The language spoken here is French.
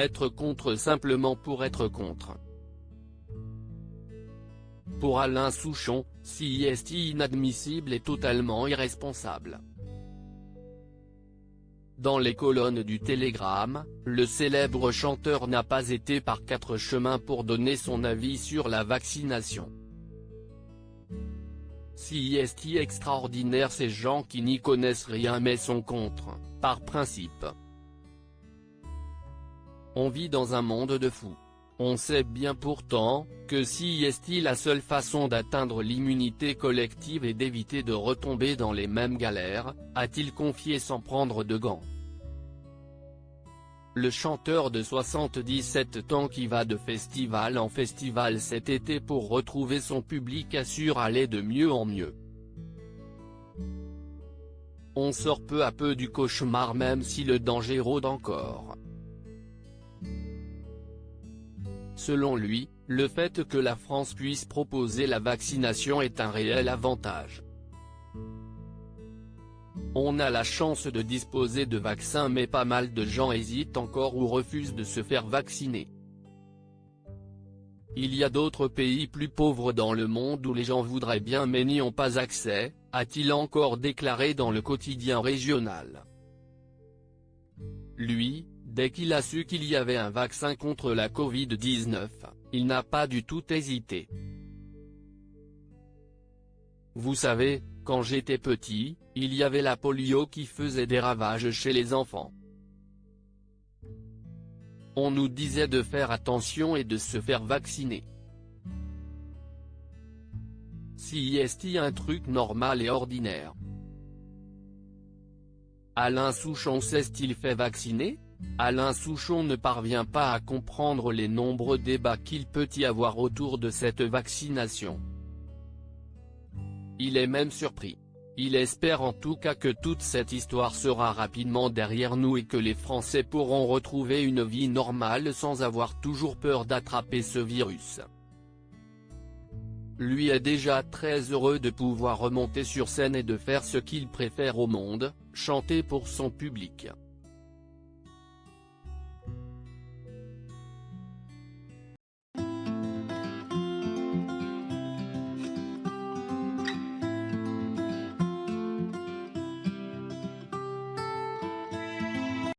être contre simplement pour être contre. Pour Alain Souchon, c'est inadmissible et totalement irresponsable. Dans les colonnes du Télégramme, le célèbre chanteur n'a pas été par quatre chemins pour donner son avis sur la vaccination. C'est extraordinaire ces gens qui n'y connaissent rien mais sont contre, par principe. On vit dans un monde de fous. On sait bien pourtant, que c'est la seule façon d'atteindre l'immunité collective et d'éviter de retomber dans les mêmes galères, a-t-il confié sans prendre de gants. Le chanteur de 77 ans qui va de festival en festival cet été pour retrouver son public assure aller de mieux en mieux. On sort peu à peu du cauchemar même si le danger rôde encore. Selon lui, le fait que la France puisse proposer la vaccination est un réel avantage. On a la chance de disposer de vaccins mais pas mal de gens hésitent encore ou refusent de se faire vacciner. Il y a d'autres pays plus pauvres dans le monde où les gens voudraient bien mais n'y ont pas accès, a-t-il encore déclaré dans le quotidien régional. Lui, dès qu'il a su qu'il y avait un vaccin contre la Covid-19, il n'a pas du tout hésité. Vous savez, quand j'étais petit, il y avait la polio qui faisait des ravages chez les enfants. On nous disait de faire attention et de se faire vacciner. C'est un truc normal et ordinaire. Alain Souchon s'est-il fait vacciner? Alain Souchon ne parvient pas à comprendre les nombreux débats qu'il peut y avoir autour de cette vaccination. Il est même surpris. Il espère en tout cas que toute cette histoire sera rapidement derrière nous et que les Français pourront retrouver une vie normale sans avoir toujours peur d'attraper ce virus. Lui est déjà très heureux de pouvoir remonter sur scène et de faire ce qu'il préfère au monde, chanter pour son public.